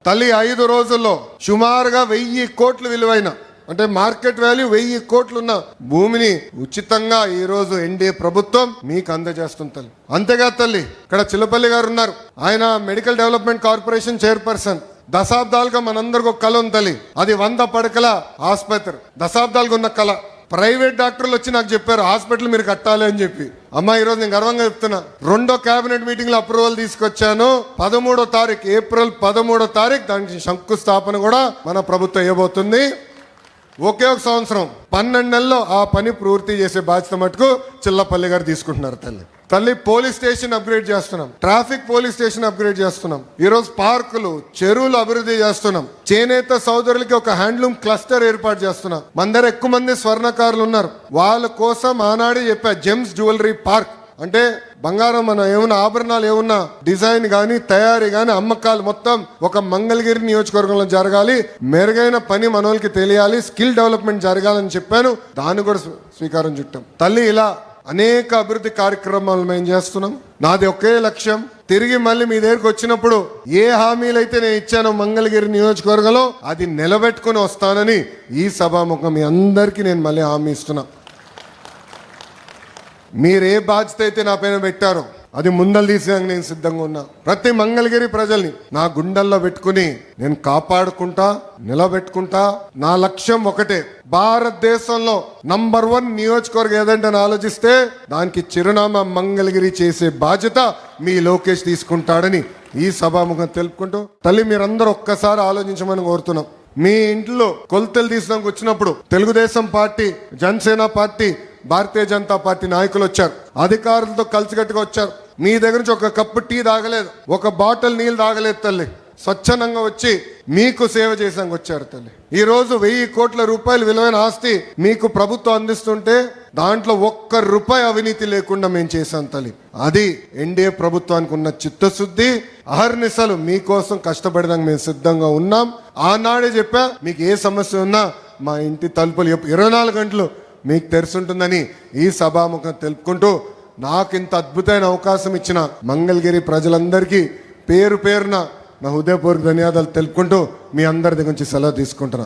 తల్లి 5 రోజుల్లో సుమారుగా 1000 కోట్లు విలువైన అంటే మార్కెట్ వాల్యూ 1000 కోట్లున్న భూమిని ఉచితంగా ఈ రోజు ఎన్డీఏ ప్రభుత్వం మీకు అందజేస్తుంది తల్లి. అంతేకాదు తల్లి, ఇక్కడ చిల్లపల్లి గారు ఉన్నారు, ఆయన మెడికల్ డెవలప్మెంట్ కార్పొరేషన్ చైర్పర్సన్. దశాబ్దాలుగా మనందరికి ఒక కళ ఉంది తల్లి, అది 100 పడకల ఆసుపత్రి. దశాబ్దాలుగా ఉన్న కళ. ప్రైవేట్ డాక్టర్లు వచ్చి నాకు చెప్పారు హాస్పిటల్ మీరు కట్టాలి అని చెప్పి. అమ్మా ఈరోజు నేను గర్వంగా చెప్తున్నా, 2వ కేబినెట్ మీటింగ్ లో అప్రూవల్ తీసుకొచ్చాను. 13వ తారీఖు ఏప్రిల్ 13వ తారీఖు దానికి శంకుస్థాపన కూడా మన ప్రభుత్వం ఇవ్వబోతుంది. ఒకే ఒక సంవత్సరం 12 నెలల్లో ఆ పని పూర్తి చేసే బాధ్యత మటుకు చిల్లపల్లి గారు తీసుకుంటున్నారు. తల్లి పోలీస్ స్టేషన్ అప్గ్రేడ్ చేస్తున్నాం, ట్రాఫిక్ పోలీస్ స్టేషన్ అప్గ్రేడ్ చేస్తున్నాం, ఈరోజు పార్కులు చెరువులు అభివృద్ధి చేస్తున్నాం, చేనేత సోదరులకి ఒక హ్యాండ్లూమ్ క్లస్టర్ ఏర్పాటు చేస్తున్నాం. మన దగ్గర ఎక్కువ మంది స్వర్ణకారులు ఉన్నారు, వాళ్ళ కోసం ఆనాడే చెప్పా జెమ్స్ జ్యువెలరీ పార్క్. అంటే బంగారం మన ఏమన్నా ఆభరణాలు ఏమన్నా డిజైన్ గాని తయారీ గాని అమ్మకాలు మొత్తం ఒక మంగళగిరి నియోజకవర్గంలో జరగాలి, మెరుగైన పని మనోళ్ళకి తెలియాలి, స్కిల్ డెవలప్మెంట్ జరగాలని చెప్పాను. దాన్ని కూడా స్వీకారం చుట్టాం. తల్లి ఇలా అనేక అభివృద్ధి కార్యక్రమాలు మేము చేస్తున్నాం. నాది ఒకే లక్ష్యం, తిరిగి మళ్ళీ మీ దగ్గరికి వచ్చినప్పుడు ఏ హామీలైతే నేను ఇచ్చానో మంగళగిరి నియోజకవర్గంలో అది నిలబెట్టుకుని వస్తానని ఈ సభాముఖం మీ అందరికీ నేను మళ్ళీ హామీ ఇస్తున్నా. మీరు ఏ బాధ్యత అయితే నా పైన పెట్టారో అది ముందలు తీసేందుకు నేను సిద్ధంగా ఉన్నా. ప్రతి మంగళగిరి ప్రజల్ని నా గుండెల్లో పెట్టుకుని నేను కాపాడుకుంటా, నిలబెట్టుకుంటా. నా లక్ష్యం ఒకటే, భారతదేశంలో నంబర్ 1 నియోజకవర్గం ఏదంటే ఆలోచిస్తే దానికి చిరునామా మంగళగిరి చేసే బాధ్యత మీ లోకేష్ తీసుకుంటాడని ఈ సభాముఖం తెలుపుకుంటూ, తల్లి మీరందరూ ఒక్కసారి ఆలోచించమని కోరుతున్నాం. మీ ఇంట్లో కొలతలు తీసినాక వచ్చినప్పుడు Telugu Desam party, Janasena party, Bharatiya Janata party నాయకులు వచ్చారు, అధికారులతో కలిసికట్టుగా వచ్చారు. మీ దగ్గర నుంచి ఒక కప్పు టీ తాగలేదు, ఒక బాటిల్ నీళ్ళు తాగలేదు తల్లి. స్వచ్ఛందంగా వచ్చి మీకు సేవ చేసాక వచ్చారు తల్లి. ఈ రోజు 1000 కోట్ల రూపాయలు విలువైన ఆస్తి మీకు ప్రభుత్వం అందిస్తుంటే దాంట్లో 1 రూపాయి అవినీతి లేకుండా మేము చేశాం తల్లి. అది ఎన్డీఏ ప్రభుత్వానికి ఉన్న చిత్తశుద్ధి. అహర్నిశలు మీకోసం కష్టపడడానికి మేము సిద్ధంగా ఉన్నాం. ఆనాడే చెప్పా, మీకు ఏ సమస్య ఉన్నా మా ఇంటి తలుపులు 24 గంటలు మీకు తెరుచుంటుందని ఈ సభాముఖం తెలుపుకుంటూ, నాకు ఇంత అద్భుతమైన అవకాశం ఇచ్చిన మంగళగిరి ప్రజలందరికీ పేరు పేరున నా హృదయపూర్వక ధన్యవాదాలు తెలుపుకుంటూ మీ అందరి దగ్గర నుంచి సెలవు తీసుకుంటున్నా.